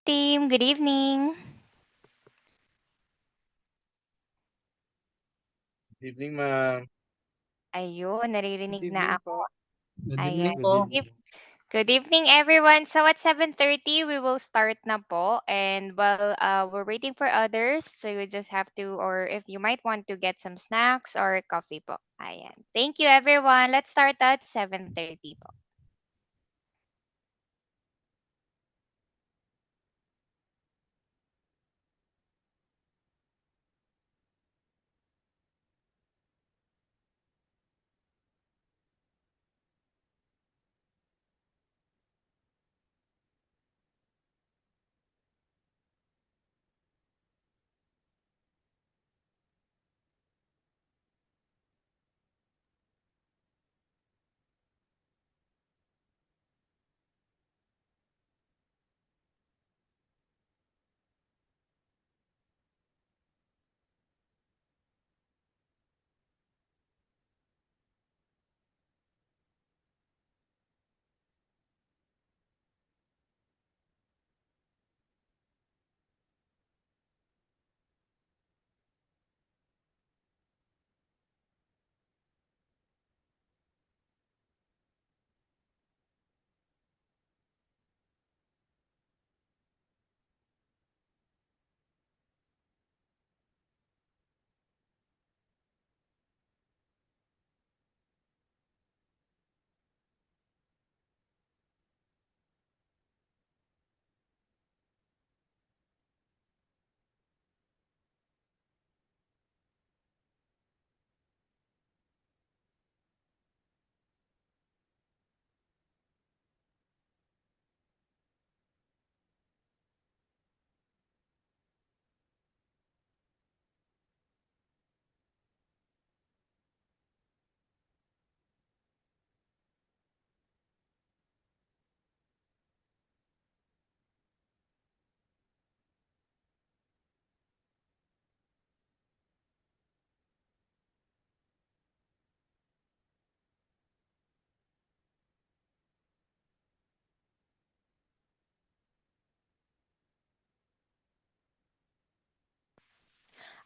team. Good evening. Good evening, ma'am. Ayun, Good naririnig na evening ako. po. Good Ayan. evening Good po. If- evening. Good evening, everyone. So at 7:30, we will start na po. And while we're waiting for others, so you just have to, or if you might want to get some snacks or coffee po. Ayan. Thank you, everyone. Let's start at 7:30 po.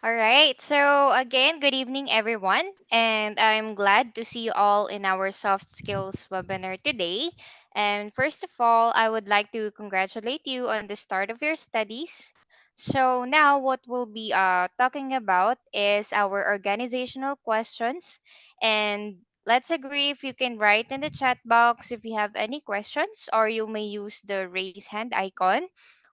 All right. So, again, good evening, everyone. And I'm glad to see you all in our soft skills webinar today. And first of all, I would like to congratulate you on the start of your studies. So, now what we'll be talking about is our organizational questions. And let's agree if you can write in the chat box if you have any questions, or you may use the raise hand icon,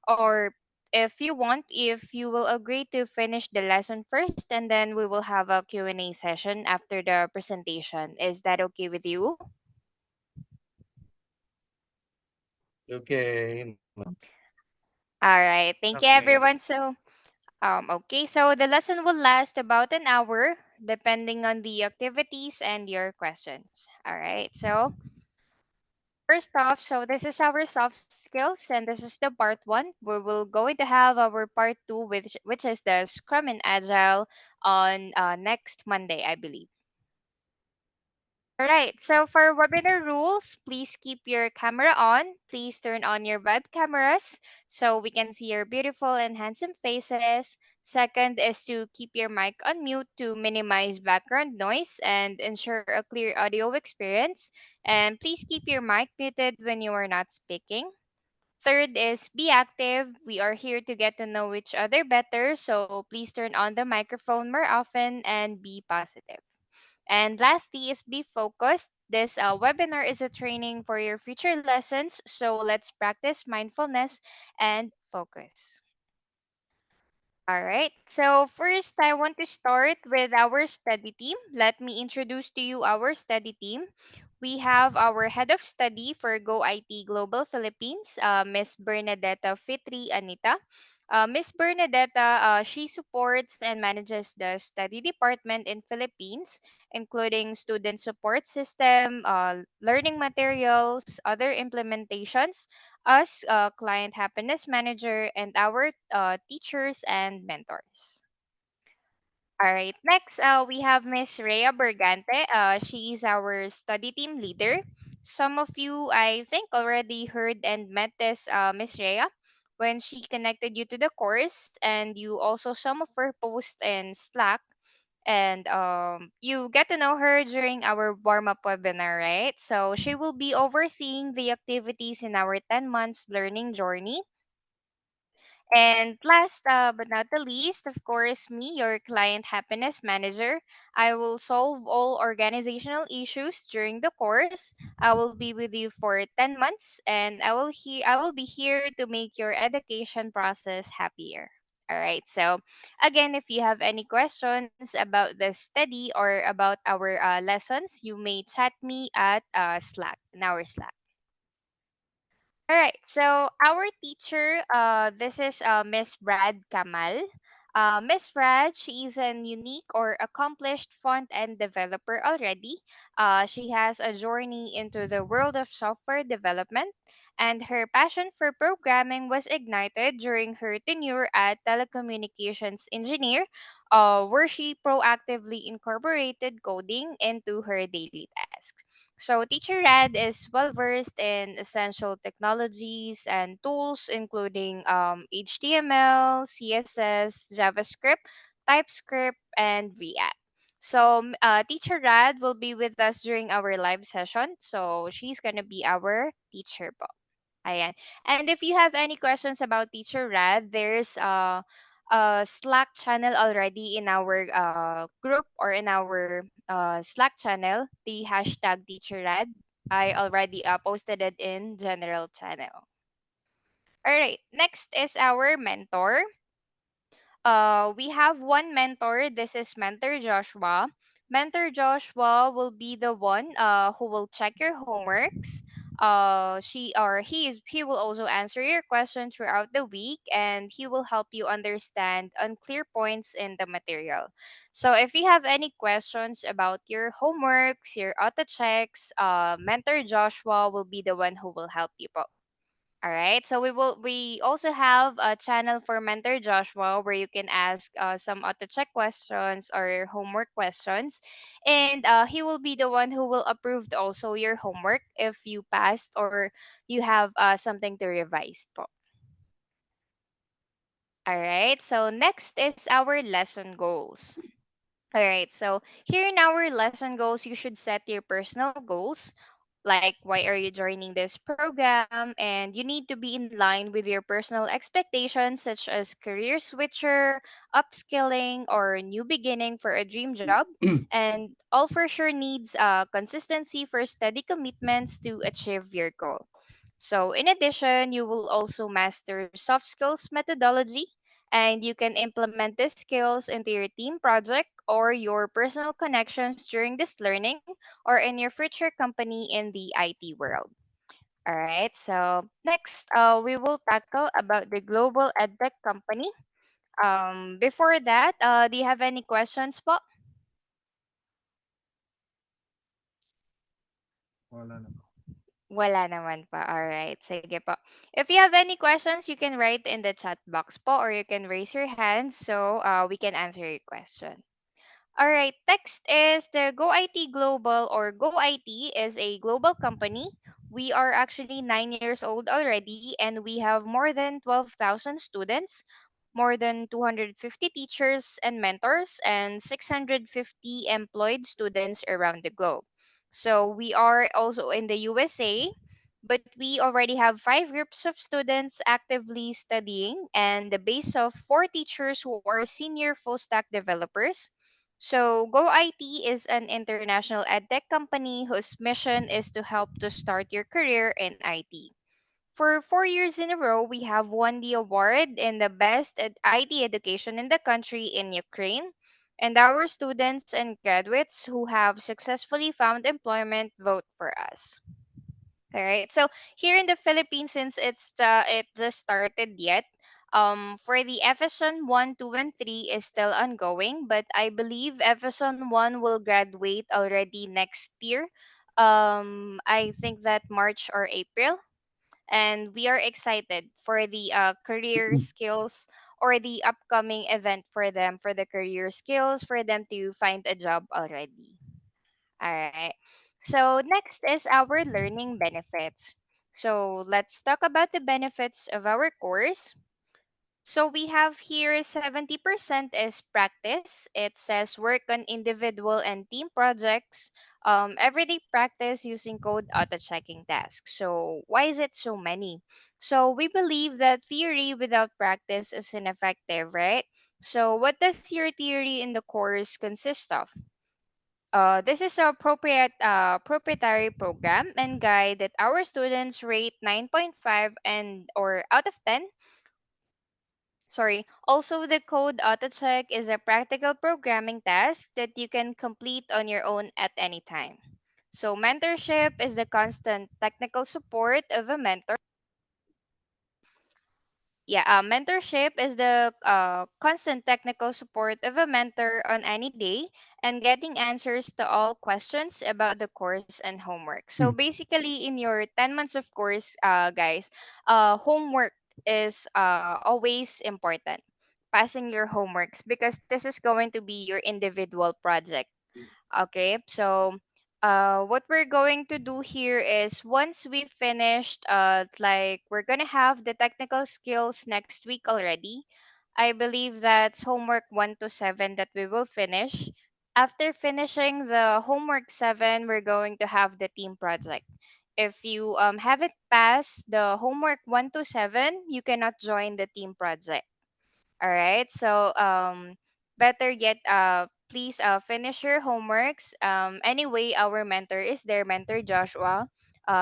or if you want, if you will agree to finish the lesson first, and then we will have a Q&A session after the presentation. Is that okay with you? Okay. All right, thank you, Okay. everyone. So okay, so the lesson will last about an hour depending on the activities and your questions. All right, so first off, so this is our soft skills, and this is the part one. We will going to have our part two, which is the Scrum and Agile on next Monday, I believe. All right. So for webinar rules, please keep your camera on. Please turn on your web cameras so we can see your beautiful and handsome faces. Second is to keep your mic on mute to minimize background noise and ensure a clear audio experience. And please keep your mic muted when you are not speaking. Third is be active. We are here to get to know each other better, so please turn on the microphone more often and be positive. And lastly is be focused. This webinar is a training for your future lessons, so let's practice mindfulness and focus. All right. So first, I want to start with our study team. Let me introduce to you our study team. We have our head of study for Go IT Global Philippines, Miss Bernadetta Fitri Anita. Miss Bernadetta, she supports and manages the study department in Philippines, including student support system, learning materials, other implementations, us, client happiness manager, and our teachers and mentors. All right. Next, we have Miss Rhea Bergante. She is our study team leader. Some of you, I think, already heard and met this Miss Rhea. when she connected you to the course, and you also some of her posts in Slack, and you get to know her during our warm up webinar, right? So she will be overseeing the activities in our 10 months learning journey. And last but not the least, of course, me, your client happiness manager. I will solve all organizational issues during the course. I will be with you for 10 months, and I will be here to make your education process happier. All right. So, again, if you have any questions about the study or about our lessons, you may chat me at Slack, in our Slack. All right. So our teacher, this is Miss Brad Kamal. Miss Brad, she is an unique or accomplished front-end developer already. She has a journey into the world of software development, and her passion for programming was ignited during her tenure at telecommunications engineer, where she proactively incorporated coding into her daily tasks. So Teacher Rad is well versed in essential technologies and tools, including HTML, CSS, JavaScript, TypeScript, and React. So Teacher Rad will be with us during our live session. So she's gonna be our teacher po. Ayan. And if you have any questions about Teacher Rad, there's a Slack channel already in our group, or in our Slack channel, the hashtag Teacher Rad. I already posted it in general channel. All right. Next is our mentor. We have one mentor. This is Mentor Joshua. Mentor Joshua will be the one who will check your homeworks. He will also answer your questions throughout the week, and he will help you understand unclear points in the material. So if you have any questions about your homeworks, your auto checks, Mentor Joshua will be the one who will help you po. All right. So we also have a channel for Mentor Joshua where you can ask some auto check questions or homework questions, and he will be the one who will approve also your homework if you passed or you have something to revise po. All right. So next is our lesson goals. All right. So here in our lesson goals, you should set your personal goals, like why are you joining this program, and you need to be in line with your personal expectations, such as career switcher, upskilling, or new beginning for a dream job. And all for sure needs consistency for steady commitments to achieve your goal. So in addition, you will also master soft skills methodology, and you can implement these skills into your team project or your personal connections during this learning, or in your future company in the IT world. All right. So next, we will tackle about the global edtech company. Before that, do you have any questions, po? Wala na. Wala naman pa. All right. Sige po. If you have any questions, you can write in the chat box po, or you can raise your hand so we can answer your question. All right, next is the Go IT Global, or Go IT is a global company. We are actually 9 years old already, and we have more than 12,000 students, more than 250 teachers and mentors, and 650 employed students around the globe. So we are also in the USA, but we already have 5 groups of students actively studying, and the base of 4 teachers who are senior full stack developers. So, Go IT is an international edtech company whose mission is to help to start your career in IT. For 4 years in a row, we have won the award in the best IT education in the country in Ukraine. And our students and graduates who have successfully found employment vote for us. All right. So here in the Philippines, since it just started yet, for the FSON 1, 2, and 3 is still ongoing, but I believe FSON 1 will graduate already next year. I think that March or April, and we are excited for the career skills, or the upcoming event for them, for the career skills for them to find a job already. All right. So next is our learning benefits. So let's talk about the benefits of our course. So we have here 70% is practice. It says work on individual and team projects, everyday practice using code auto checking tasks. So why is it so many? So we believe that theory without practice is ineffective, right? So what does your theory in the course consist of? This is a proprietary program and guide that our students rate 9.5 and or out of 10. Sorry. Also, the code auto check is a practical programming task that you can complete on your own at any time. So, mentorship is the constant technical support of a mentor. Yeah, mentorship is the constant technical support of a mentor on any day and getting answers to all questions about the course and homework. So Mm. basically, in your 10 months of course, guys, homework is always important. Passing your homeworks because this is going to be your individual project. Okay, so what we're going to do here is once we finished, like we're gonna have the technical skills next week already. I believe that's homework 1 to 7 that we will finish. After finishing the homework 7, we're going to have the team project. If you haven't passed the homework 1 to 7, you cannot join the team project. All right. So better yet, please finish your homeworks. Anyway, our mentor is there, Mentor Joshua.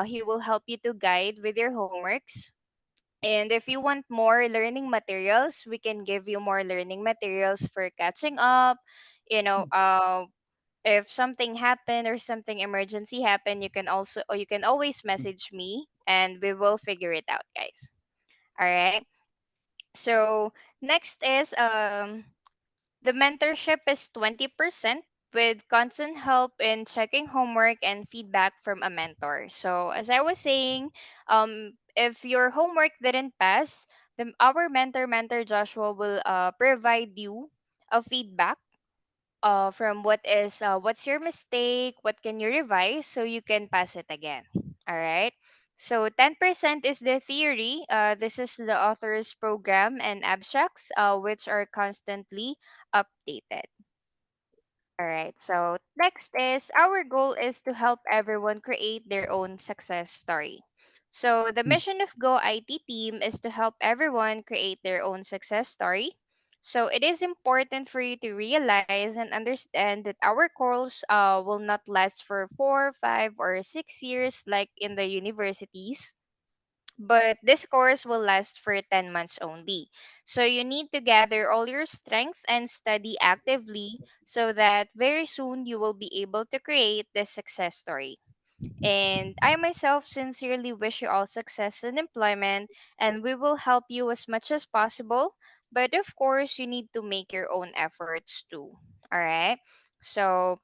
He will help you to guide with your homeworks. And if you want more learning materials, we can give you more learning materials for catching up. You know, if something happened or something emergency happened, you can also or you can always message me and we will figure it out, guys. All right. So next is the mentorship is 20% with constant help in checking homework and feedback from a mentor. So as I was saying, if your homework didn't pass, our mentor Joshua will provide you a feedback from what's your mistake, what can you revise so you can pass it again. All right. So 10% is the theory. This is the author's program and abstracts, which are constantly updated. All right. So next is our goal is to help everyone create their own success story. So the Mm. mission of Go IT team is to help everyone create their own success story. So it is important for you to realize and understand that our course will not last for 4, 5, or 6 years like in the universities, but this course will last for 10 months only. So you need to gather all your strength and study actively so that very soon you will be able to create this success story. And I myself sincerely wish you all success in employment and we will help you as much as possible. But of course, you need to make your own efforts too. All right. So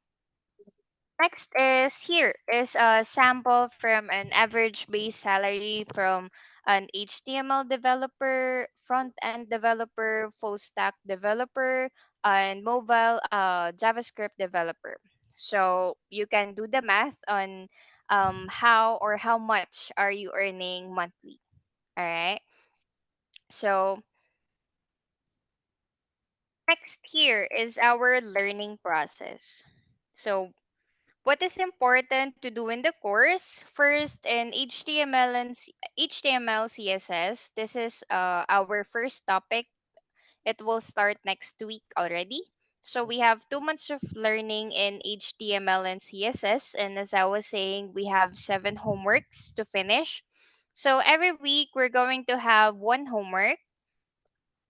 next is here is a sample from an average base salary from an HTML developer, front end developer, full stack developer, and mobile JavaScript developer. So you can do the math on how or how much are you earning monthly. All right. So next here is our learning process. So what is important to do in the course? First, in HTML and HTML CSS, this is our first topic. It will start next week already. So we have 2 months of learning in HTML and CSS, and as I was saying, we have 7 homeworks to finish. So every week we're going to have one homework.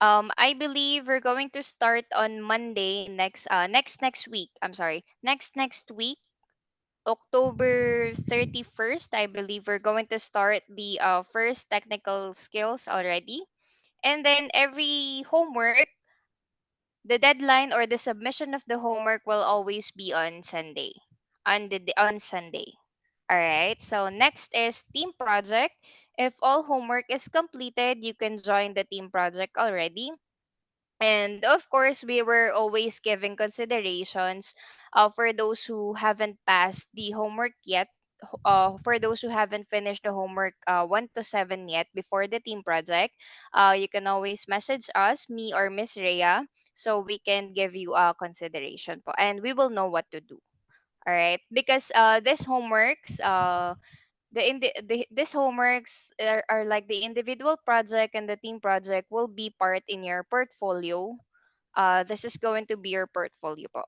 I believe we're going to start on Monday next week. I'm sorry, next week October 31st, I believe we're going to start the first technical skills already. And then every homework, the deadline or the submission of the homework will always be on Sunday. On Sunday. All right. So next is team project. If all homework is completed, you can join the team project already. And of course, we were always giving considerations for those who haven't passed the homework yet. for those who haven't finished the homework 1 to 7 yet before the team project, you can always message us, me or Miss Rhea, so we can give you a consideration po, and we will know what to do. All right, because this homeworks this homeworks are like the individual project, and the team project will be part in your portfolio. This is going to be your portfolio po.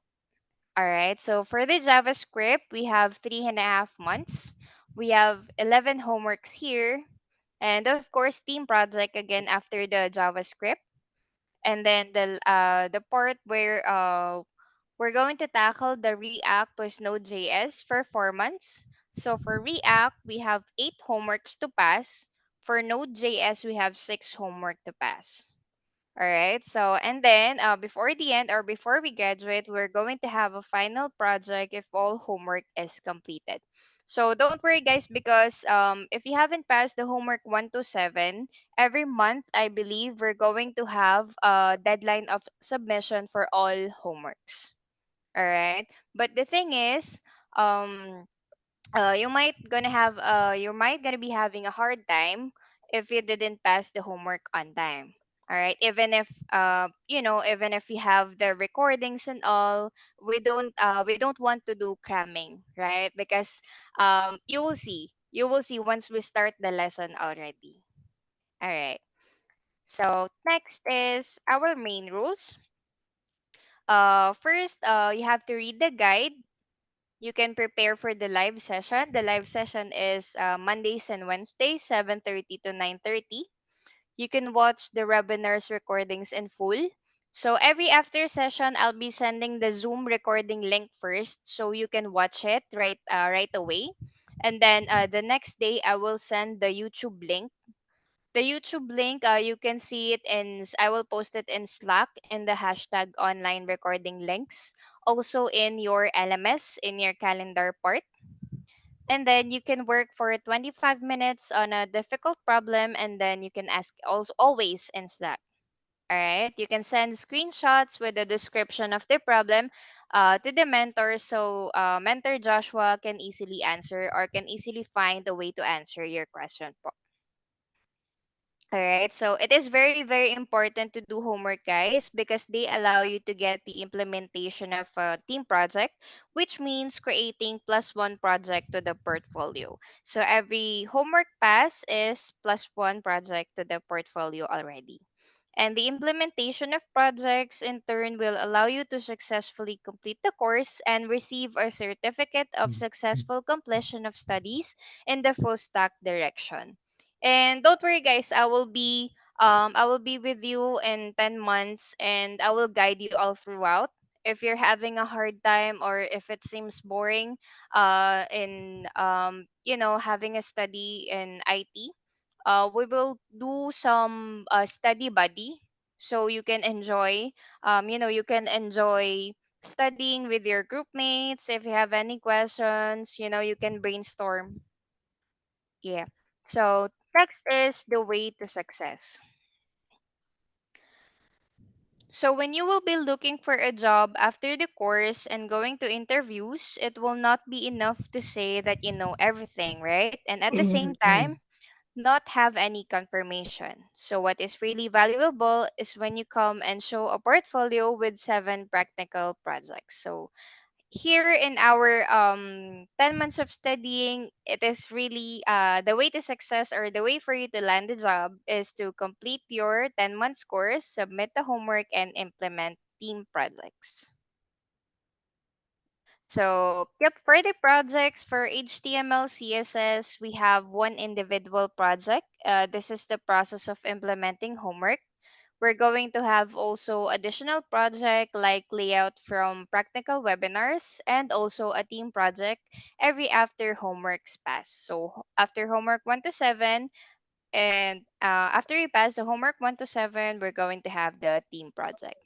All right, so for the JavaScript, we have 3.5 months. We have 11 homeworks here. And of course, team project again after the JavaScript. And then the part where we're going to tackle the React plus Node.js for 4 months. So for React, we have 8 homeworks to pass. For Node.js, we have 6 homework to pass. All right. So, and then before the end or before we graduate, we're going to have a final project if all homework is completed. So don't worry, guys, because if you haven't passed the homework 1 to 7, every month, I believe we're going to have a deadline of submission for all homeworks. All right. But the thing is, um, you might gonna be having a hard time if you didn't pass the homework on time. All right, even if even if you have the recordings and all, we don't want to do cramming, right? Because you will see once we start the lesson already. All right, so next is our main rules. First, you have to read the guide. You can prepare for the live session. The live session is Mondays and Wednesdays, 7:30 to 9:30. You can watch the webinars recordings in full. So every after session, I'll be sending the Zoom recording link first, so you can watch it right away. And then the next day, I will send the YouTube link. The YouTube link, you can see it I will post it in Slack in the hashtag online recording links. Also in your LMS, in your calendar part. And then you can work for 25 minutes on a difficult problem, and then you can ask also always in Slack. All right. You can send screenshots with the description of the problem to the mentor, so mentor Joshua can easily answer or can easily find a way to answer your question po. All right, so it is very, very important to do homework, guys, because they allow you to get the implementation of a team project, which means creating plus one project to the portfolio. So every homework pass is plus one project to the portfolio already. And the implementation of projects in turn will allow you to successfully complete the course and receive a certificate of successful completion of studies in the full stack direction. And don't worry, guys, I will be with you in 10 months, and I will guide you all throughout. If you're having a hard time or if it seems boring in having a study in IT, we will do some study buddy, so you can enjoy studying with your group mates. If you have any questions, you can brainstorm. Yeah. So text is the way to success. So when you will be looking for a job after the course and going to interviews, it will not be enough to say that you know everything, right? And at the same time, not have any confirmation. So what is really valuable is when you come and show a portfolio with 7 practical projects. So here in our 10 months of studying, it is really the way to success, or the way for you to land a job, is to complete your 10 months course, submit the homework, and implement team projects. So, yep, for the projects for HTML, CSS, we have one individual project. This is the process of implementing homework. We're going to have also additional project like layout from practical webinars, and also a team project every after homeworks pass. So after homework 1 to 7, and after you pass the homework 1 to 7, we're going to have the team project.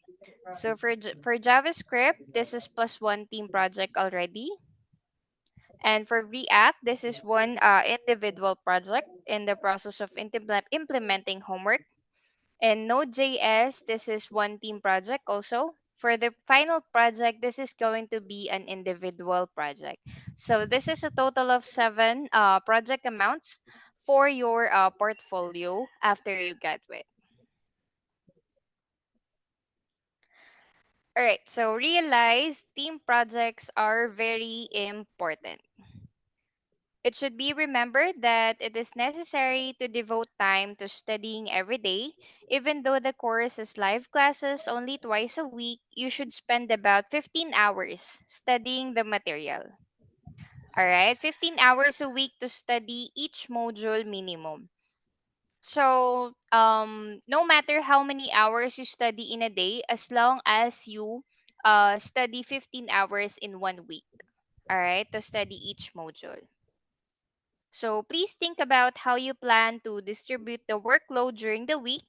So for JavaScript, this is plus one team project already. And for React, this is one individual project in the process of implementing homework. And Node.js, this is one team project also. for the final project, this is going to be an individual project. So this is a total of seven project amounts for your portfolio after you graduate. All right, so realize team projects are very important. It should be remembered that it is necessary to devote time to studying every day. Even though the course is live classes only twice a week, you should spend about 15 hours studying the material. All right, 15 hours a week to study each module minimum. So, no matter how many hours you study in a day, as long as you study 15 hours in 1 week, all right, to study each module. So please think about how you plan to distribute the workload during the week.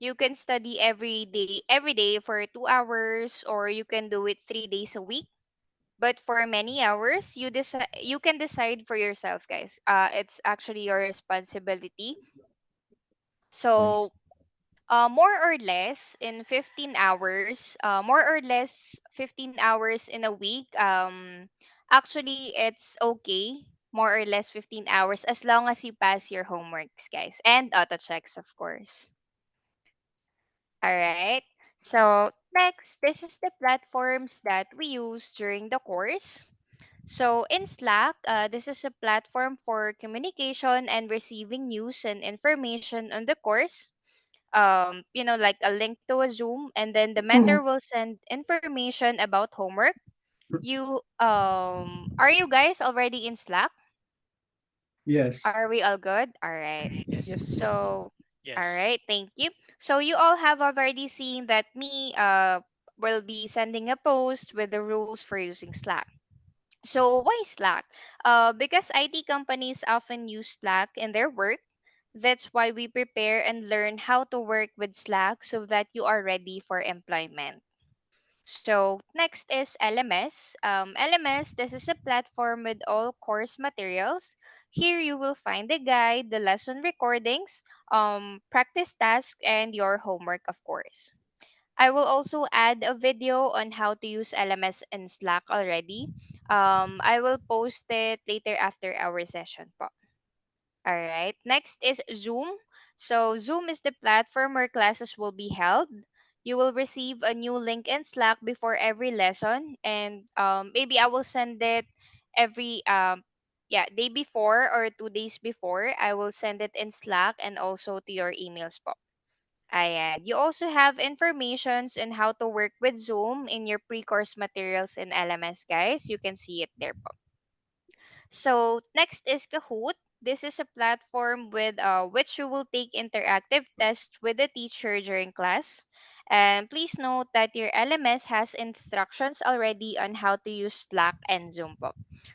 You can study every day for 2 hours, or you can do it 3 days a week. But for many hours, you can decide for yourself, guys. It's actually your responsibility. Yes. So more or less in 15 hours, more or less 15 hours in a week. Actually, it's okay. More or less 15 hours as long as you pass your homeworks, guys, and auto checks, of course. All right. So next, this is the platforms that we use during the course. So in Slack, this is a platform for communication and receiving news and information on the course. Like a link to a Zoom, and then the mentor will send information about homework. You are you guys already in Slack? Yes. Are we all good? All right. Yes. Yes. So all Yes. right, thank you. So you all have already seen that me will be sending a post with the rules for using Slack. So why Slack? Because IT companies often use Slack in their work. That's why we prepare and learn how to work with Slack so that you are ready for employment. So next is LMS. LMS, this is a platform with all course materials. Here you will find the guide, the lesson recordings, practice tasks, and your homework, of course. I will also add a video on how to use LMS and Slack already. I will post it later after our session po. All right. Next is Zoom. So Zoom is the platform where classes will be held. You will receive a new link in Slack before every lesson, and maybe I will send it every day before or 2 days before. I will send it in Slack and also to your emails po. Ayan. You also have informations on how to work with Zoom in your pre-course materials in LMS, guys. You can see it there po. So next is Kahoot. This is a platform with which you will take interactive tests with the teacher during class. And please note that your LMS has instructions already on how to use Slack and Zoom po.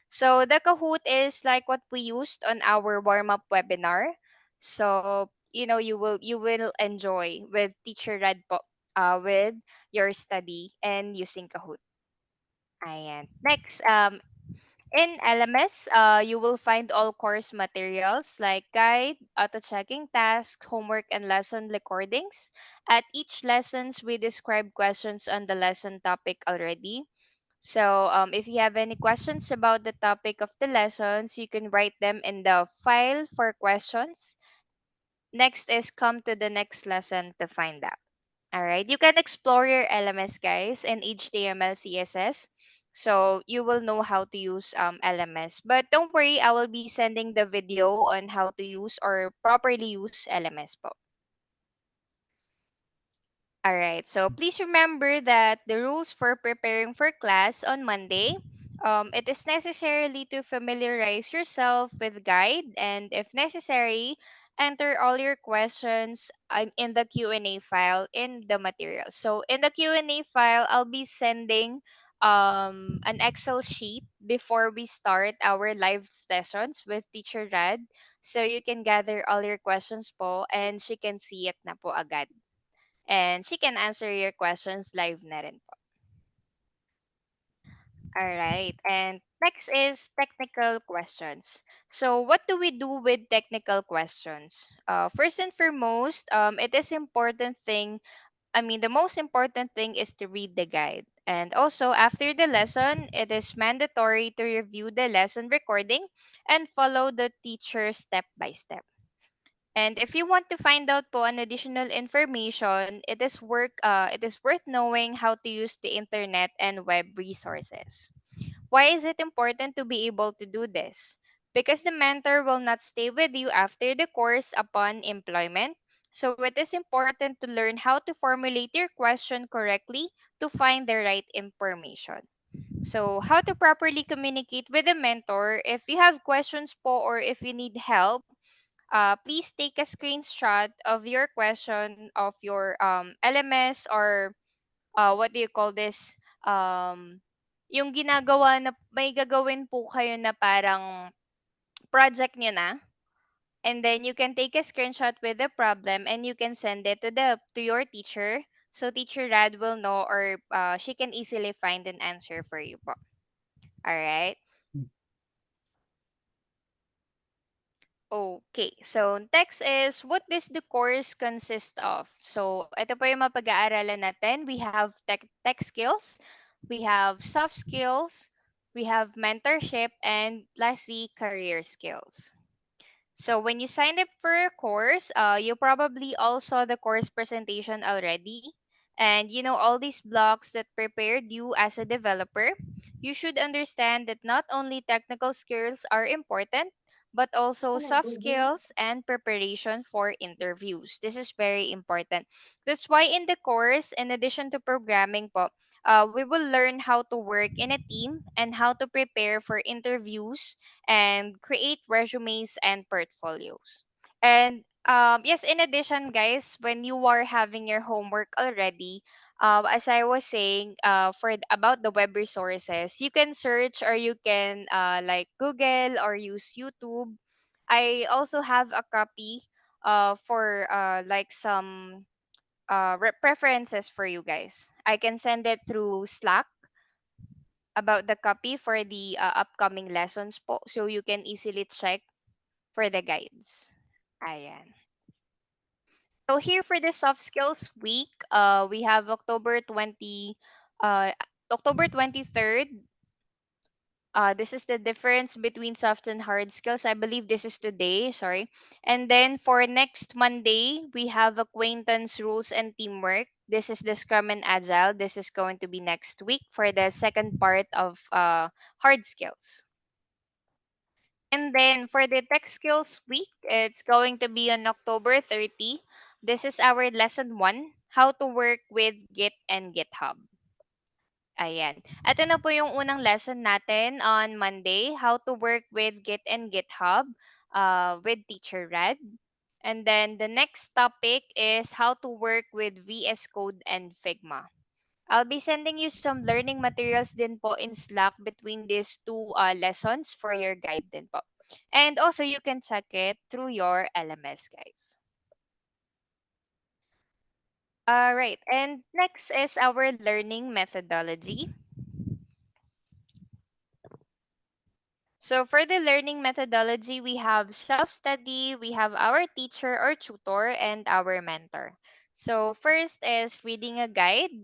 So the Kahoot is like what we used on our warm-up webinar. So you will enjoy with Teacher Red po with your study and using Kahoot. Ayan. Next, in LMS, you will find all course materials like guide, auto-checking tasks, homework, and lesson recordings. At each lessons, we describe questions on the lesson topic already. So, if you have any questions about the topic of the lessons, you can write them in the file for questions. Next is come to the next lesson to find out. All right, you can explore your LMS, guys, and HTML, CSS. So you will know how to use LMS. But don't worry, I will be sending the video on how to use or properly use LMS po. All right. So please remember that the rules for preparing for class on Monday, it is necessarily to familiarize yourself with guide, and if necessary, enter all your questions in the Q&A file in the material. So in the Q&A file, I'll be sending an Excel sheet before we start our live sessions with Teacher Rad, so you can gather all your questions po and she can see it na po agad, and she can answer your questions live na rin po. All right. And next is technical questions. So what do we do with technical questions? First and foremost, it is important thing. the most important thing is to read the guide. And also, after the lesson, it is mandatory to review the lesson recording and follow the teacher step by step. And if you want to find out po an additional information, it is worth knowing how to use the internet and web resources. Why is it important to be able to do this? Because the mentor will not stay with you after the course upon employment. So it is important to learn how to formulate your question correctly to find the right information. So, how to properly communicate with a mentor? If you have questions po or if you need help, please take a screenshot of your question of your LMS or what do you call this? Yung ginagawa na may gagawin po kayo na parang project nyo na. And then you can take a screenshot with the problem and you can send it to your teacher. So teacher Rad will know or she can easily find an answer for you po. All right. Okay, so next is what does the course consist of? So ito po yung mapag-aaralan natin. We have tech skills, we have soft skills, we have mentorship, and lastly, career skills. So when you signed up for a course, you probably all saw the course presentation already. And you know all these blocks that prepared you as a developer. You should understand that not only technical skills are important, but also soft skills and preparation for interviews. This is very important. That's why in the course, in addition to programming po, we will learn how to work in a team and how to prepare for interviews and create resumes and portfolios. And yes, in addition, guys, when you are having your homework already, as I was saying, about the web resources, you can search or you can like Google or use YouTube. I also have a copy for like some preferences for you guys. I can send it through Slack about the copy for the upcoming lessons po so you can easily check for the guides. Ayan. So here for the soft skills week, we have uh, October 23rd. This is the difference between soft and hard skills. I believe this is today, sorry. And then for next Monday, we have acquaintance rules and teamwork. This is the Scrum and Agile. This is going to be next week for the second part of hard skills. And then for the tech skills week, it's going to be on October 30. This is our lesson 1, how to work with Git and GitHub. Ayan. Ito na po yung unang lesson natin on Monday, how to work with Git and GitHub with Teacher Red. And then the next topic is how to work with VS Code and Figma. I'll be sending you some learning materials din po in Slack between these two lessons for your guide din po. And also, you can check it through your LMS, guys. All right. And next is our learning methodology. So for the learning methodology, we have self-study, we have our teacher or tutor, and our mentor. So first is reading a guide,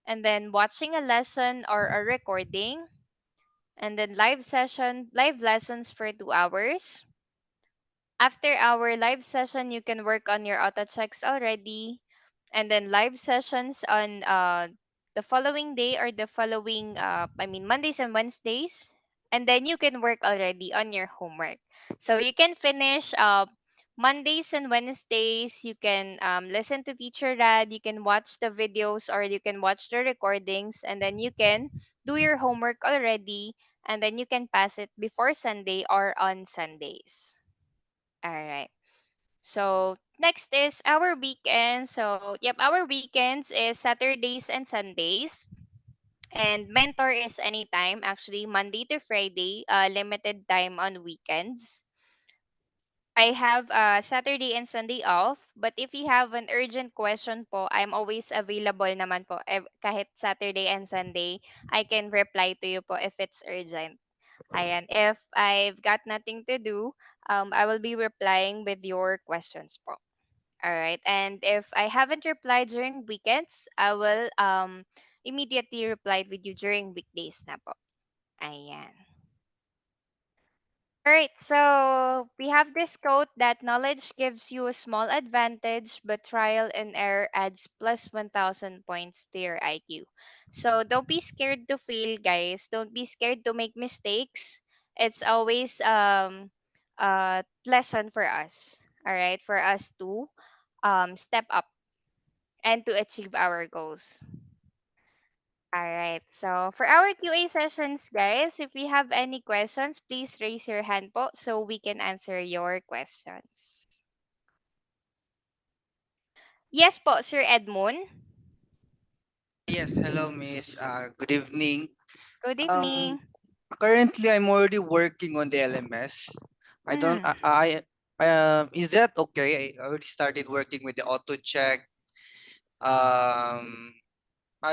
and then watching a lesson or a recording, and then live lessons for 2 hours. After our live session, you can work on your auto checks already, and then live sessions on the following day or the following Mondays and Wednesdays, and then you can work already on your homework. So you can finish Mondays and Wednesdays. You can listen to Teacher Rad. You can watch the videos or you can watch the recordings, and then you can do your homework already, and then you can pass it before Sunday or on Sundays. All right. So next is our weekends. So yep, our weekends is Saturdays and Sundays. And mentor is anytime, actually Monday to Friday, limited time on weekends. I have Saturday and Sunday off, but if you have an urgent question po, I'm always available naman po. Kahit Saturday and Sunday, I can reply to you po if it's urgent. Ayan, if I've got nothing to do, I will be replying with your questions po. All right. And if I haven't replied during weekends, I will immediately reply with you during weekdays na po. Ayan. All right, so we have this quote that knowledge gives you a small advantage, but trial and error adds plus 1,000 points to your IQ. So don't be scared to fail, guys. Don't be scared to make mistakes. It's always a lesson for us. All right, for us to step up and to achieve our goals. All right. So for our QA sessions, guys, if you have any questions, please raise your hand po so we can answer your questions. Yes po, Sir Edmund. Yes, hello, Miss. Good evening. Good Um, evening. Currently, I'm already working on the LMS. I don't. Mm, Is that okay? I already started working with the auto check. Um,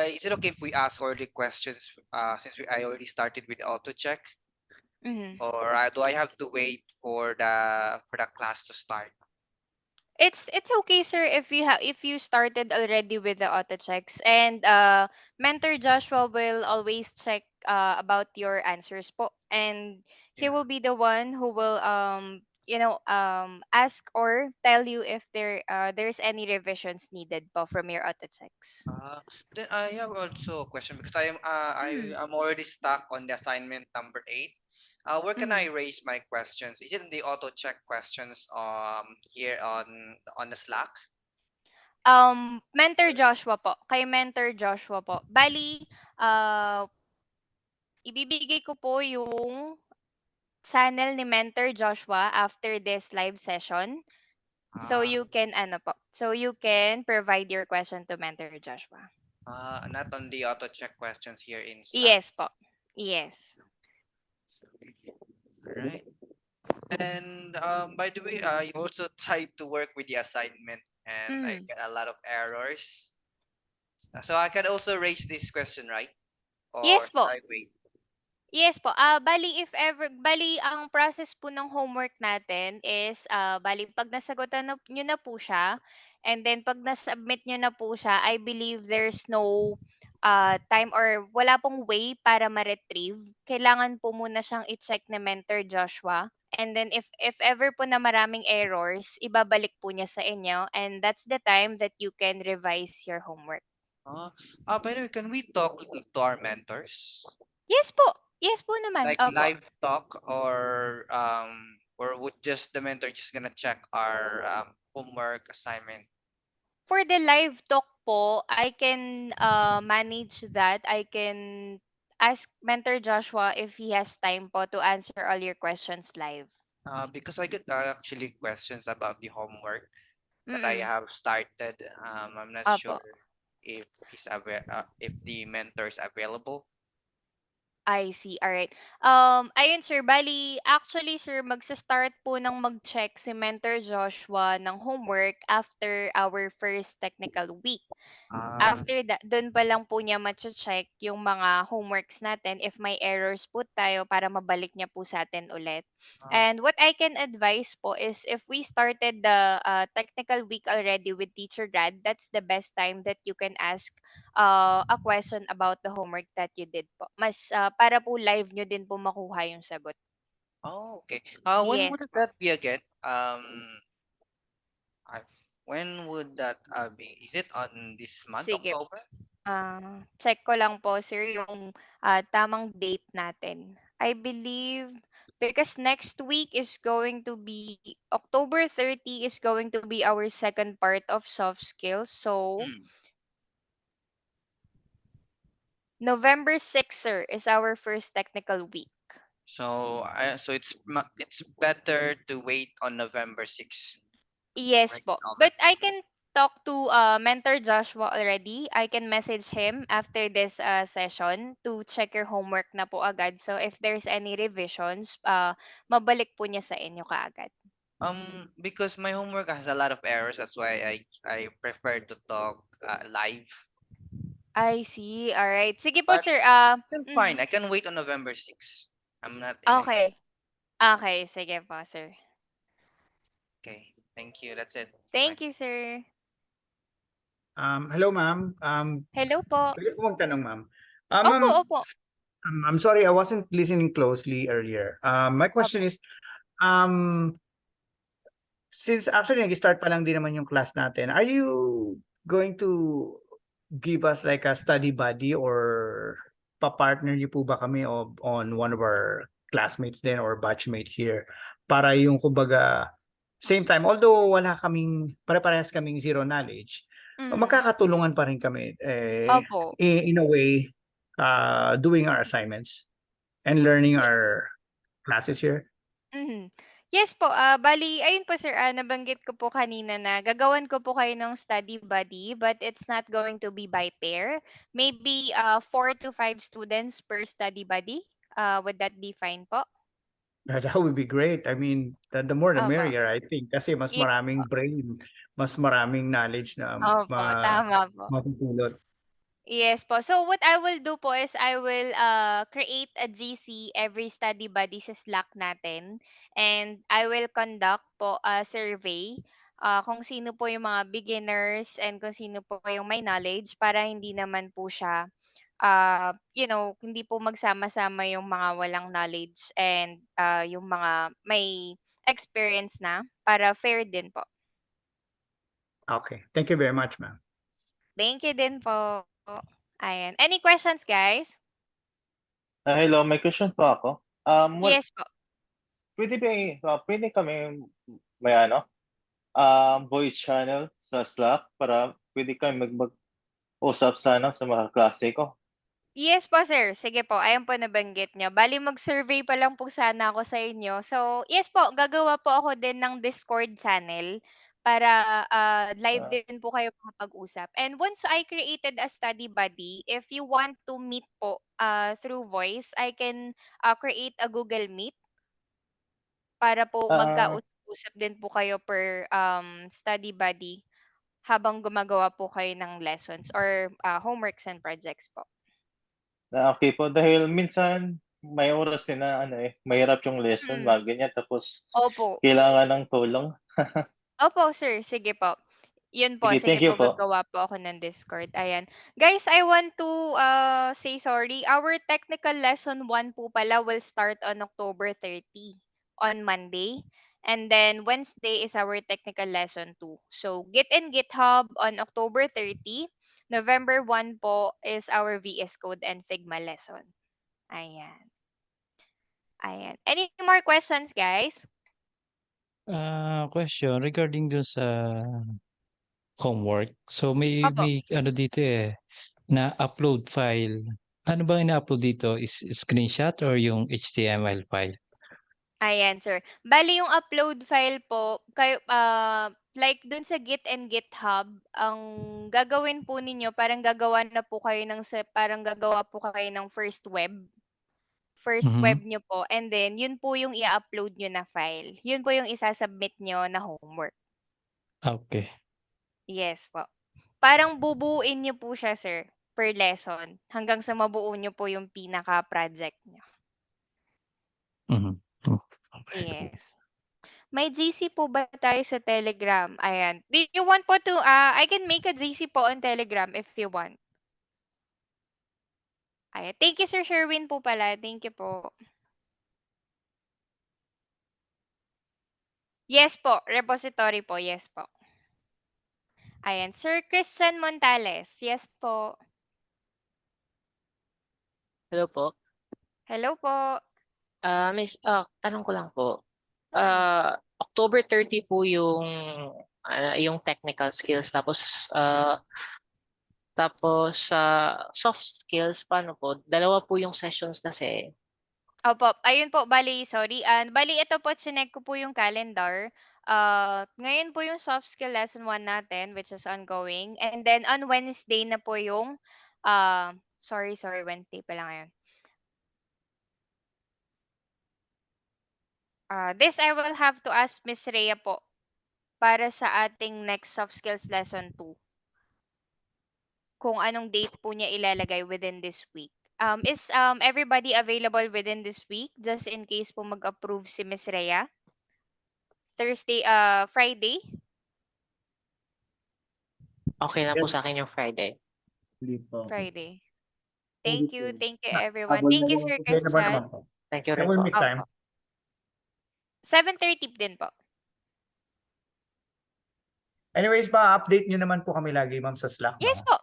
is it okay if we ask already questions? Since I already started with the auto check, mm. or do I have to wait for the class to start? It's okay, sir, if you started already with the auto checks, and mentor Joshua will always check about your answers po, and he Yeah. will be the one who will ask or tell you if there's any revisions needed po from your auto checks. Uh, then I have also a question because I Mm, am already stuck on the assignment number 8. Where can I mm. raise my questions? Is it in the auto check questions here on the Slack? Mentor Joshua po. Kay Mentor Joshua po. Bali, ibibigay ko po yung channel ni Mentor Joshua after this live session. So Ah, you can so you can provide your question to Mentor Joshua. not on the auto check questions here in Slack. Yes po. Yes. So, right. And by the way, I also tried to work with the assignment and I Mm. get a lot of errors. So I can also raise this question, right? Or Yes should po. I wait? Yes po. Bali ang process po ng homework natin is bali pag nasagutan nyo na po siya, and then pag na-submit nyo na po siya, I believe there's no time or wala pong way para ma-retrieve. Kailangan po muna siyang i-check ni Mentor Joshua. And then if ever po na maraming errors, ibabalik po niya sa inyo, and that's the time that you can revise your homework. By the way, can we talk to our mentors? Yes po. Yes po naman. Like Opo. live talk or would just the mentor just gonna check our homework assignment? For the live talk po, I can manage that. I can ask Mentor Joshua if he has time po to answer all your questions live. Because I get actually questions about the homework that I Mm. have started. I'm not Opo. sure if if the mentor is available. I see. Alright. Ayun sir, bali, actually sir, magsa-start po ng mag-check si Mentor Joshua ng homework after our first technical week. Ah, After that, dun pa lang po niya mache-check yung mga homeworks natin if may errors po tayo para mabalik niya po sa atin ulit. ah, And what I can advise po is if we started the technical week already with Teacher Rad, that's the best time that you can ask a question about the homework that you did po. Mas para po live nyo din po makuha yung sagot. okay. When Yes would po. that be again? I, when would that be? Is it on this month, Sige. October? Check ko lang po sir yung tamang date natin. I believe because next week is going to be October 30 is going to be our second part of soft skills. So Hmm. November 6th, sir, is our first technical week. So it's better to wait on November 6th Yes right po. now. But I can talk to Mentor Joshua already. I can message him after this session to check your homework na po agad. So if there's any revisions, mabalik po niya sa inyo kaagad. Because my homework has a lot of errors, that's why I prefer to talk live. I see. All right. Sige po, But sir. it's still fine. Mhm. I can wait on November 6th. I'm not in a Okay. Okay. Sige po, sir. okay. Thank you. That's it. It's fine. Thank you, sir. Hello ma'am. Hello po. Pwede po magtanong ma'am. Opo, Ma'am, opo. I'm sorry, I wasn't listening closely earlier. My question Opo. is, um, since actually nag-start pa lang din naman yung class natin, are you going to give us like a study buddy or pa-partner niyo po ba kami on one of our classmates din or batchmate here para yung kumbaga same time although wala kaming pare-parehas kaming zero knowledge, Mhm. magkakatulungan pa rin kami Opo. in a way doing our assignments and learning our classes here. Mhm. Yes po, bali ayun po sir, nabanggit ko po kanina na gagawan ko po kayo ng study buddy, but it's not going to be by pair. Maybe 4 to 5 students per study buddy. Would that be fine po? That would be great. I mean, the more the Opo. merrier, I think. Kasi mas Yes po. maraming brain, mas maraming knowledge na Opo, tama po. mapupulot. Yes po. So what I will do po is I will create a GC every study buddy sa Slack natin, and I will conduct po a survey kung sino po yung mga beginners and kung sino po yung may knowledge para hindi naman po siya hindi po magsama-sama yung mga walang knowledge and yung mga may experience na para fair din po. Okay. Thank you very much, ma'am. Thank you din po. Ayan. Any questions, guys? Hello, may question po ako. Yes po. Pwede ba, pwede kami may ano, voice channel sa Slack para pwede kami mag-usap sana sa mga klase ko. Yes po, sir. Sige po, ayan po nabanggit niyo. Bale mag-survey pa lang po sana ako sa inyo. So, yes po, gagawa po ako din ng Discord channel para live Ah, din po kayo makapag-usap. And once I created a study buddy, if you want to meet po through voice, I can create a Google Meet para po ah, magkausap din po kayo per study buddy habang gumagawa po kayo ng lessons or homeworks and projects po. okay po dahil minsan may oras din na ano mahirap yung lesson, Mm. mga ganyan, tapos Opo. kailangan ng tulong. Opo, sir. Sige po. Yun po, Sige, sige thank you po, po. gagawa po ako ng Discord. Ayan. Guys, I want to say sorry. Our technical lesson 1 po pala will start on October 30 on Monday. And then Wednesday is our technical lesson 2. So, Git and GitHub on October 30. November 1 po is our VS Code and Figma lesson. Ayan. Ayan. Any more questions, guys? Question regarding dun sa homework. So Opo. may ano dito na upload file. Ano bang ina-upload dito? Is screenshot or yung HTML file? Ayan, sir. Bale yung upload file po, kayo, like dun sa Git and GitHub, ang gagawin po ninyo, parang gagawa na po kayo parang gagawa po kayo ng first web Mhm. nyo po, and then yun po yung i-upload nyo na file. Yun po yung isasubmit nyo na homework. Okay. Yes po. Parang bubuuin nyo po siya, sir, per lesson, hanggang sa mabuo nyo po yung pinaka-project nyo. Mhm. Okay. Yes. May GC po ba tayo sa Telegram? Ayan. Do you want po to, I can make a GC po on Telegram if you want. Ayan. Thank you, Sir Sherwin po pala. Thank you po. Yes po. Repository po. Yes po. Ayan. Sir Christian Montales. Yes po. Hello po. Hello po. Miss, tanong ko lang po. Mm. October 30 po yung technical skills, tapos soft skills paano po? Dalawa po yung sessions kasi. Opo. Ayun po. Bali, sorry. Bali, ito po. Chinek ko po yung calendar. Ngayon po yung soft skill lesson 1 natin, which is ongoing. And then on Wednesday na po yung, sorry, Wednesday pa lang ngayon. This I will have to ask Miss Rhea po para sa ating next soft skills lesson 2 kung anong date po niya ilalagay within this week. Is everybody available within this week just in case po mag-approve si Miss Rhea? Friday? Okay lang po Yes, sa'kin yung Friday. hindi po. Friday. Hindi Thank po. you. Thank you, Na everyone. habol na Thank you, lang Sir available naman Christian. po. Thank you Yeah, rin we'll po. make time. Opo. 7:30 din po. Anyways, pa-update nyo naman po kami lagi, ma'am, sa Slack, Yes no? po.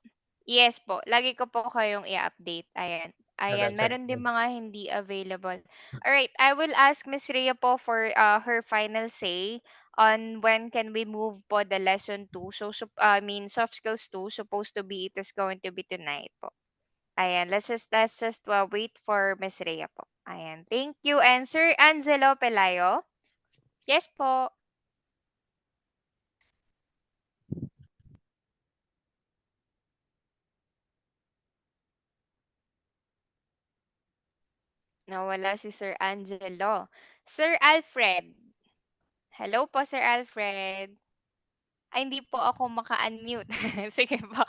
Yes po. Lagi ko po kayong i-update. Ayan. Ayan, That's meron din excellent. mga hindi available. All right, I will ask Miss Rhea po for her final say on when can we move po the lesson 2. I mean soft skills 2 supposed to be it is going to be tonight po. Ayan, let's just wait for Miss Rhea po. Ayan. Thank you. And Sir Angelo Pelayo. Yes po. Nawala si Sir Angelo. Sir Alfred. Hello po, Sir Alfred. Ay, hindi po ako maka-unmute. Sige po.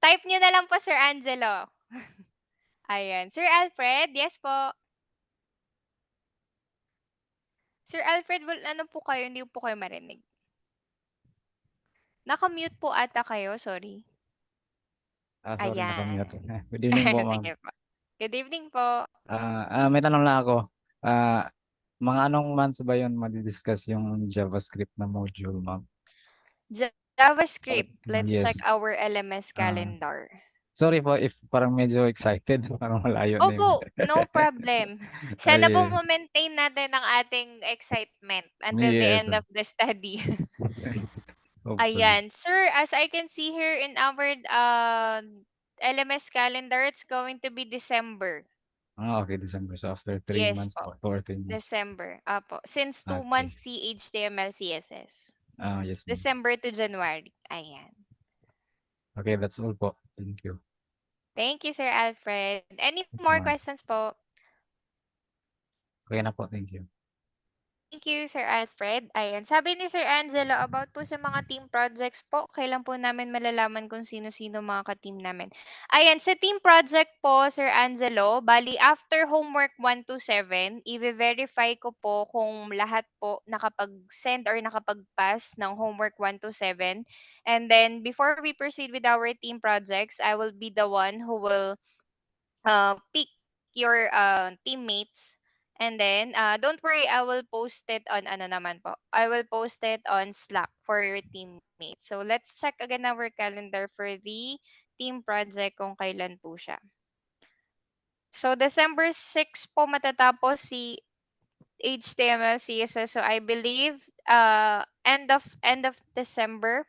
Type nyo na lang po, Sir Angelo. Ayan. Sir Alfred, yes po. Sir Alfred, ano po kayo? Hindi po kayo marinig. Naka-mute po ata kayo. Sorry. Sorry Ayan. nakamute. Good evening po, ma'am. Sige po. Good evening po. May tanong lang ako. Ah, mga anong months ba 'yun madi-discuss yung JavaScript na module, ma'am? JavaScript. Let's check Yes. our LMS Ah, calendar. sorry po if parang medyo excited, parang malayo na yun. Opo, no problem. Sana po Yes. ma-maintain natin ang ating excitement until the Yes. end of the study. Hopefully. Ayan. Sir, as I can see here in our LMS calendar, it's going to be December. Okay, December. So after 3 months Yes po, or 14 months. December. Apo. Since 2 months Okay. CHTML, CSS. Yes, ma'am. December to January. Ayan. Okay, that's all po. Thank you. Thank you, Sir Alfred. Any more Thanks, ma'am. questions po? Okay na po. Thank you. Thank you, Sir Alfred. Ayan, sabi ni Sir Angelo about po sa mga team projects po, kailan po namin malalaman kung sino-sino mga ka-team namin. Ayan, sa team project po, Sir Angelo, bali after homework 1 to 7, i-verify ko po kung lahat po nakapag-send or nakapag-pass ng homework 1 to 7. And then, before we proceed with our team projects, I will be the one who will pick your teammates. And then, don't worry, I will post it on ano naman po. I will post it on Slack for your teammates. So, let's check again our calendar for the team project kung kailan po siya. So, December 6 po matatapos si HTML, CSS. So, I believe end of December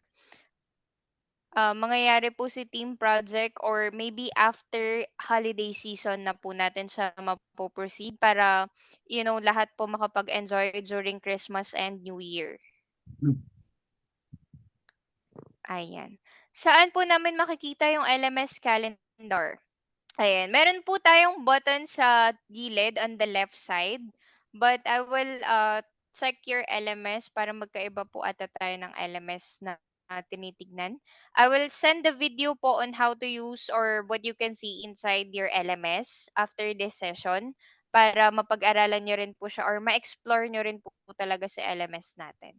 mangyayari po si team project or maybe after holiday season na po natin siya mapo-proceed para, lahat po makapag-enjoy during Christmas and New Year. Ayan. Saan po namin makikita yung LMS calendar? Ayan, meron po tayong button sa gilid on the left side. But I will check your LMS para magkaiba po ata tayo ng LMS na tinitignan. I will send the video po on how to use or what you can see inside your LMS after this session para mapag-aralan nyo rin po siya or ma-explore nyo rin po talaga sa LMS natin.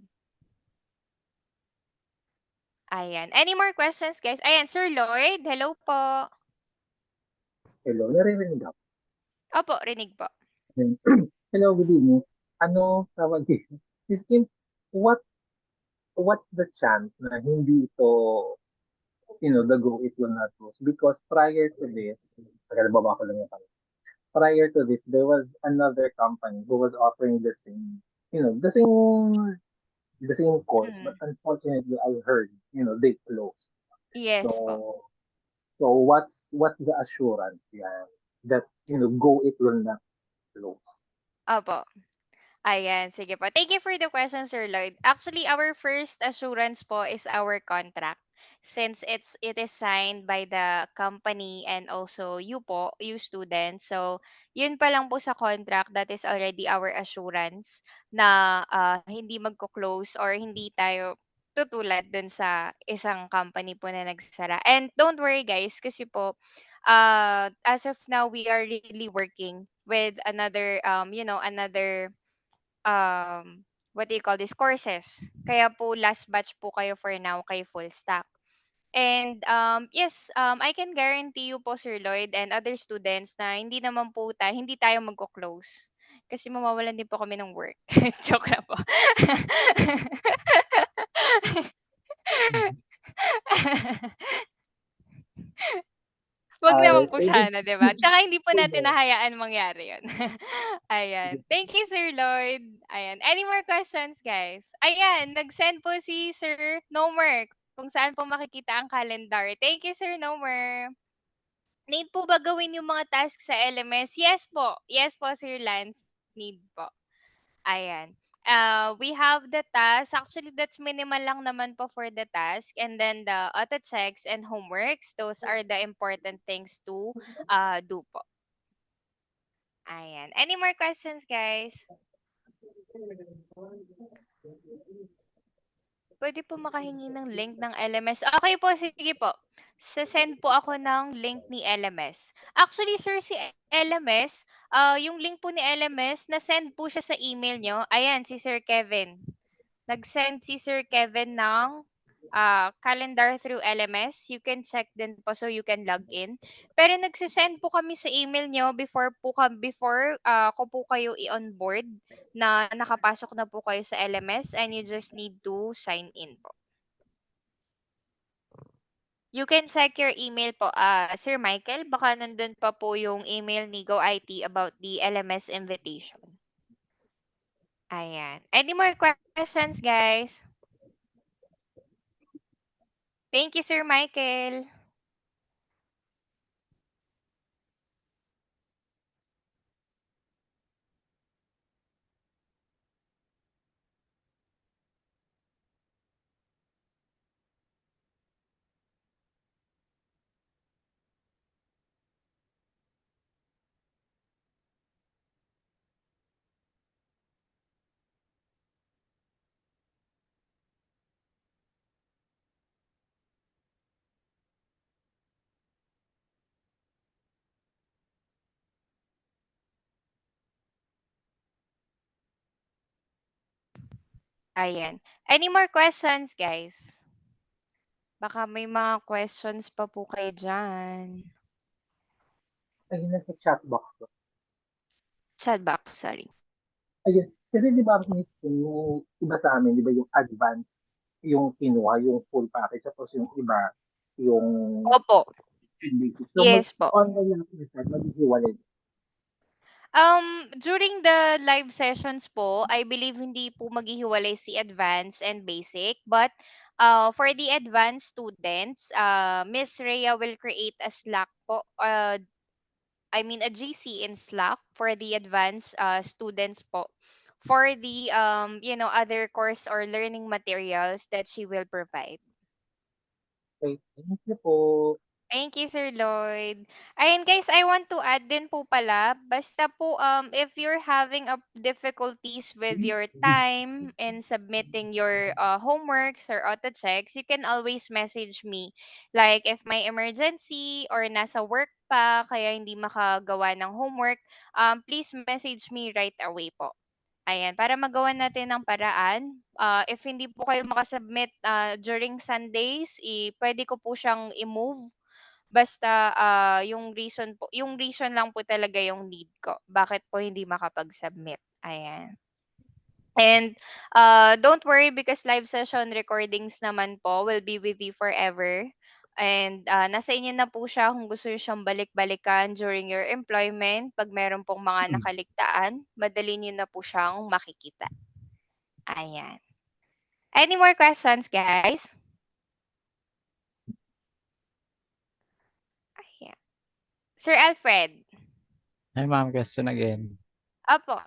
Ayan. Any more questions, guys? Ayan, Sir Lloyd, hello po. Hello, naririnig ako. Opo, rinig po. Hello, good evening. Ano tawag dito? Is in what what's the chance na hindi ito, the go it will not lose? Because prior to this, baba ko lang yung tanong. Prior to this, there was another company who was offering the same, the same course, but Mm. unfortunately, I heard, they closed. Yes po. So, so what's the assurance, yeah, that go it will not close? Opo. Ayan, sige po. Thank you for the question, Sir Lloyd. Actually, our first assurance po is our contract. Since it is signed by the company and also you po, you students. So, yun pa lang po sa contract, that is already our assurance na hindi magko-close or hindi tayo tutulad dun sa isang company po na nagsara. And don't worry guys, kasi po, as of now, we are really working with another, um, what do you call this, courses. Kaya po last batch po kayo for now kay full stack. And yes, I can guarantee you po Sir Lloyd and other students na hindi tayo magko-close. Kasi mawawalan din po kami ng work. Joke lang po. Mhm. Wag naman po Maybe sana, 'di ba? Tsaka hindi po for natin the nahayaan mangyari 'yun. Ayan. Thank you, Sir Lloyd. Ayan. Any more questions, guys? Ayan, nag-send po si Sir Nomer kung saan po makikita ang calendar. Thank you, Sir Nomer. Need po ba gawin yung mga tasks sa LMS? Yes po. Yes po, Sir Lance. Need po. Ayan. We have the task. Actually, that's minimal lang naman po for the task. And then the auto checks and homeworks. Those are the important things to do po. Ayan. Any more questions, guys? Pwede po makahingi ng link ng LMS. Okay po, sige po. Send po ako ng link ni LMS. Actually, sir, si LMS, yung link po ni LMS, na-send po siya sa email nyo. Ayan, si Sir Kevin. Nag-send si Sir Kevin ng calendar through LMS. You can check din po so you can log in. Pero nagsisend po kami sa email nyo before ko po kayo i-onboard na nakapasok na po kayo sa LMS and you just need to sign in po. You can check your email po, Sir Michael. Baka nandun pa po yung email ni Go IT about the LMS invitation. Ayan. Any more questions, guys? Thank you, Sir Michael. Ayan. Any more questions, guys? Baka may mga questions pa po kayo dyan. ayun na sa chat box ko. Chat box, sorry. Ayun, kasi di ba mismo yung iba sa amin, di ba yung advance, yung kinuha, yung full package, tapos yung iba, yung Opo. basic. So Yes po. online lang sila, maghihiwalay. During the live sessions po, I believe hindi po maghihiwalay si advanced and basic. But for the advanced students, Miss Rhea will create a Slack po. I mean a GC in Slack for the advanced students po. For the other course or learning materials that she will provide. Okay, thank you po. Thank you, Sir Lloyd. Ayun guys, I want to add din po pala, basta po if you're having difficulties with your time in submitting your homeworks or auto checks, you can always message me. Like if may emergency or nasa work pa kaya hindi makagawa ng homework, please message me right away po. Ayan, para magawa natin ng paraan. If hindi po kayo makasubmit during Sundays, pwede ko po siyang i-move. Basta yung reason lang po talaga yung need ko. Bakit po hindi makapag-submit. Ayan. And don't worry because live session recordings naman po will be with you forever. And nasa inyo na po siya kung gusto niyo siyang balik-balikan during your employment. Pag meron pong mga nakaligtaan, madali niyo na po siyang makikita. Ayan. Any more questions, guys? Ayan. Sir Alfred. Hi ma'am, question again. Opo.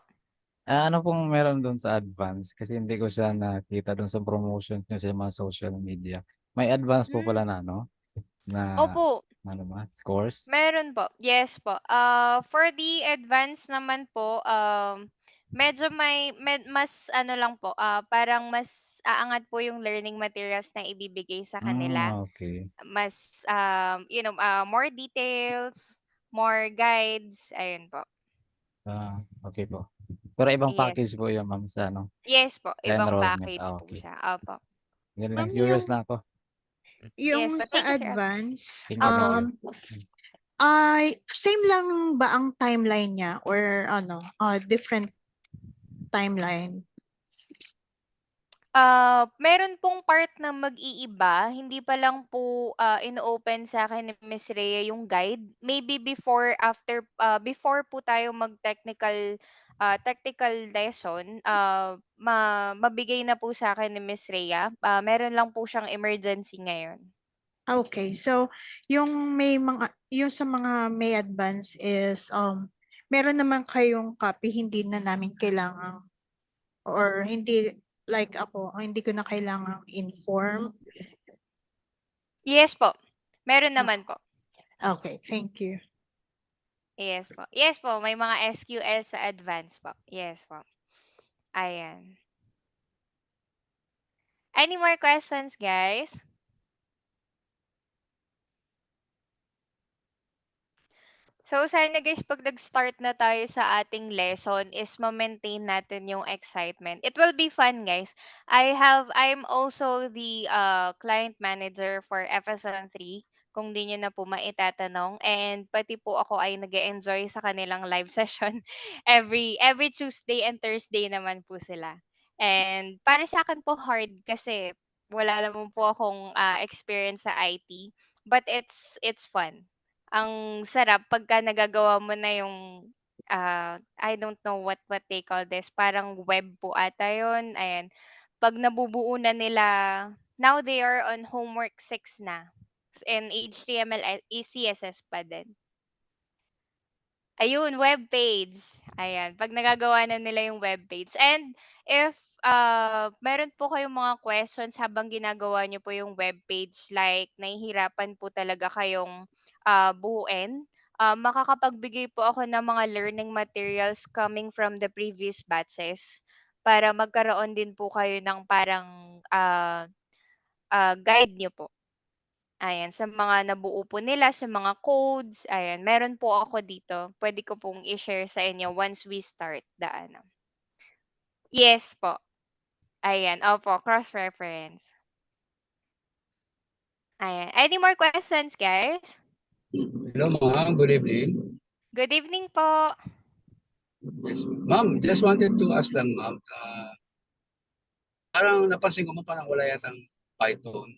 Ano pong meron doon sa advance? Kasi hindi ko siya nakita doon sa promotion niyo sa mga social media. May advance po pala Hmm. na ano? Na Opo. ano ba? Scores? Meron po. Yes po. For the advance naman po, medyo mas ano lang po, parang mas aangat po yung learning materials na ibibigay sa kanila. Okay. Mas, more details, more guides, ayun po. Okay po. Pero ibang Yes package po. po yun ma'am sa ano, Yes po, sa ibang enrollment. package po Okey. siya, opo. Yun lang, Ma'am, curious yung lang ako. Yes yung po, sa thank you, sir. advance, Thank you, thank you. Hmm. ay same lang ba ang timeline niya or ano, different timeline? Meron pong part na mag-iiba, hindi pa lang po, ino-open sa'kin ni Miss Rhea yung guide. Maybe before po tayo technical lesson, mabigay na po sa'kin ni Miss Rhea. Meron lang po siyang emergency ngayon. Okay. So, yung sa mga may advance is, meron naman kayong copy, hindi na namin kailangang or hindi like ako, hindi ko na kailangang inform. Yes po, meron naman po. Okay, thank you. Yes po. Yes po, may mga SQL sa advance po. Yes po. Ayan. Any more questions, guys? So, sana guys, 'pag nag-start na tayo sa ating lesson is ma-maintain natin yung excitement. It will be fun, guys. I'm also the client manager for FSON4, kung di niyo na po maitatanong. And pati po ako ay nag-enjoy sa kanilang live session. Every Tuesday and Thursday naman po sila. And para sa akin po hard kasi wala naman po akong experience sa IT. But it's fun. Ang sarap pagka nagagawa mo na yung, I don't know what they call this, parang web po ata yun, ayan. 'Pag nabubuo na nila, now they are on homework 6 na, and HTML CSS pa din. Ayun, web page. Ayan, 'pag nagagawa na nila yung web page. And if, meron po kayong mga questions habang ginagawa niyo po yung web page, like nahihirapan po talaga kayong, buuin, makakapagbigay po ako ng mga learning materials coming from the previous batches para magkaroon din po kayo ng parang, guide niyo po. Ayan, sa mga nabuo po nila, sa mga codes, ayan, meron po ako dito. Puwede ko pong i-share sa inyo once we start the ano. Yes po. Ayan, opo, cross-reference. Ayan. Any more questions, guys? Hello, ma'am. Good evening. Good evening po. Yes, ma'am. Just wanted to ask lang, ma'am. Parang napansin ko mo parang wala yatang Python.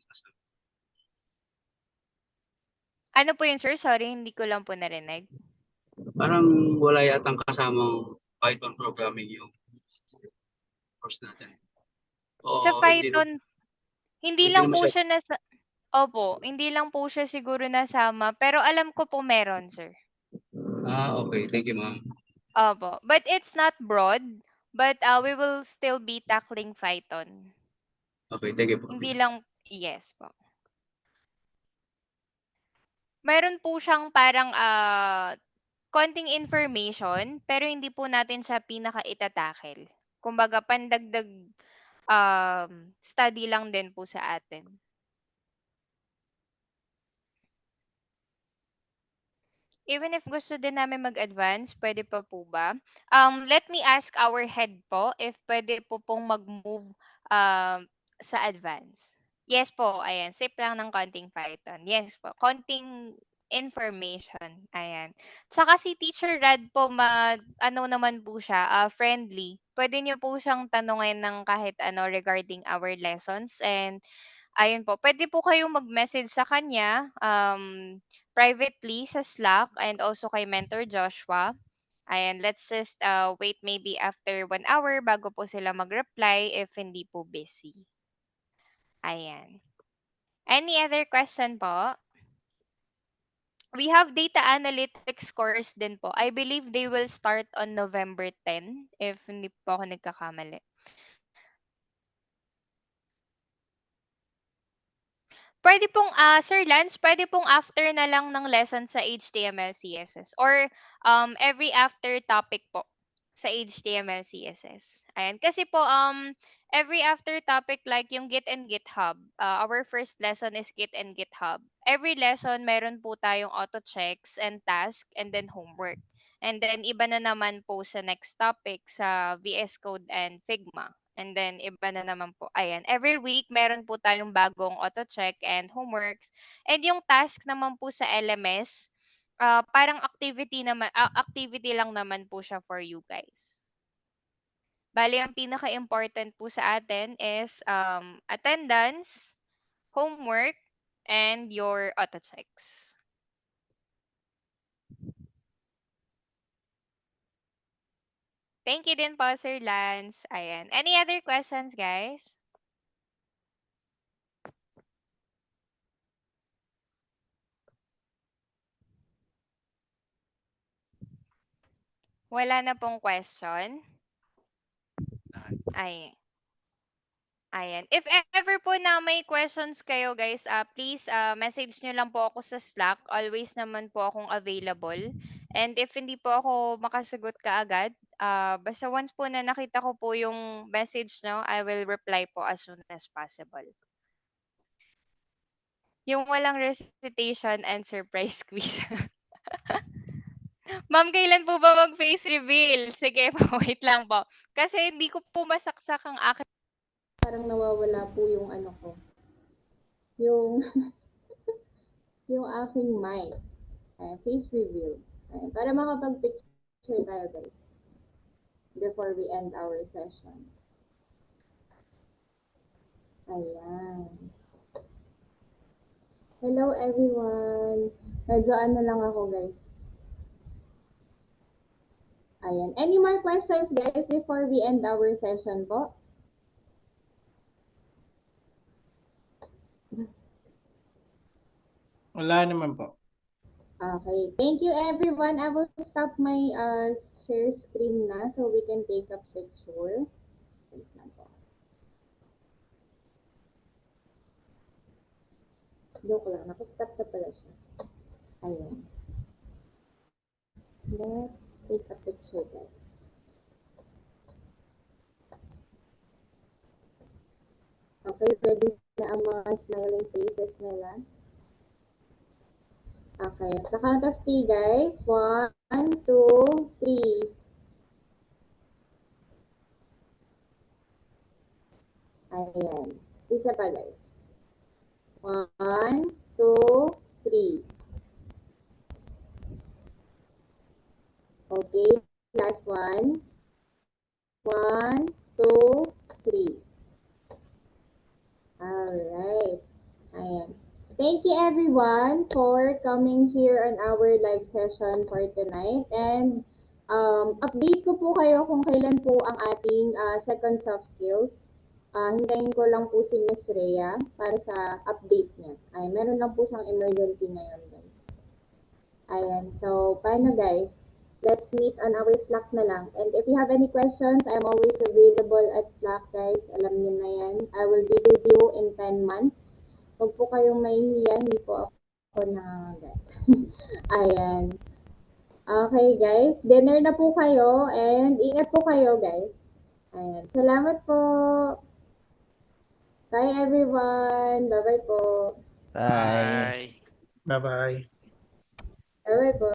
Ano po yun, sir? Sorry, hindi ko lang po narinig. Parang wala yatang kasamang Python programming yung course natin. Sa O Python, hindi hindi lang naman po siya. siya opo, hindi lang po siya siguro nasama, pero alam ko po meron, sir. Okay. Thank you, ma'am. Opo. But it's not broad, but we will still be tackling Python. Okay, thank you po. Hindi lang, yes po. Meron po siyang parang, konting information, pero hindi po natin siya pinaka-ita-tackle. Kumbaga pandagdag, study lang din po sa atin. Even if gusto din namin mag-advance, pwede pa po ba? Let me ask our head po if pwede po pong mag-move, sa advance. Yes po, ayan, sip lang ng konting Python. Yes po, konting information, ayan. Tsaka si Teacher Rad po ano naman po siya, friendly. Pwede niyo po siyang tanungin ng kahit ano regarding our lessons, and ayun po, puwede po kayong mag-message sa kanya, privately sa Slack and also kay Mentor Joshua. Ayan, let's just, wait maybe after 1 hour bago po sila mag-reply if hindi po busy. Ayan. Any other question po? We have data analytics course din po. I believe they will start on November 10 if hindi po ako nagkakamali. Puwede pong, Sir Lance, puwede pong after na lang ng lesson sa HTML, CSS or, every after topic po sa HTML, CSS. Ayan, kasi po, every after topic like yung Git and GitHub, our first lesson is Git and GitHub. Every lesson meron po tayong auto checks and task and then homework. And then iba na naman po sa next topic sa VS Code and Figma. And then iba na naman po. Ayan, every week meron po tayong bagong auto-check and homeworks. And yung task naman po sa LMS, parang activity lang naman po siya for you guys. Bali, ang pinaka-important po sa atin is attendance, homework, and your auto-checks. Thank you din po, Sir Lance. Ayan. Any other questions, guys? Wala na pong question? Ay. Ayan. If ever po na may questions kayo, guys, please message nyo lang po ako sa Slack. Always naman po akong available. And if hindi po ako makasagot kaagad, basta once po na nakita ko po yung message nyo, I will reply po as soon as possible. Yung walang recitation and surprise quiz. Ma'am, kailan po ba mag-face reveal? Sige po, wait lang po. Kasi hindi ko po masaksak ang akin. Parang nawawala po yung ano ko. Yung yung aking mic. Face reveal. Para makapag-picture tayo, guys. Before we end our session. Ayan. Hello, everyone. Medyo ano lang ako, guys. Ayan. Any more questions, guys, before we end our session po? Wala naman po. Okay. Thank you, everyone. I will stop my share screen na so we can take a picture. Wait lang po. Joke lang. Nakastop na pala siya. Ayan. Let's take a picture, guys. Okay, ready na ang mga smiling faces nila. Okay, sa count of 3, guys. 1, 2, 3. Ayan. Isa pa, guys. 1, 2, 3. Okay, last one. 1, 2, 3. Alright. Ayan. Thank you everyone for coming here on our live session for tonight. And update ko po kayo kung kailan po ang ating second soft skills. Hintayin ko lang po si Miss Rhea para sa update niya. Ay, meron lang po siyang emergency ngayon, guys. Ayan. So, paano guys? Let's meet on our Slack na lang. And if you have any questions, I'm always available at Slack, guys. Alam niyo na yan. I will be with you in 10 months. Huwag po kayong mahihiya. Hindi po ako nangangagat. Ayan. Okay, guys. Dinner na po kayo. And ingat po kayo, guys. Ayan. Salamat po. Bye, everyone. Bye-bye po. Bye. Bye-bye. Bye-bye po.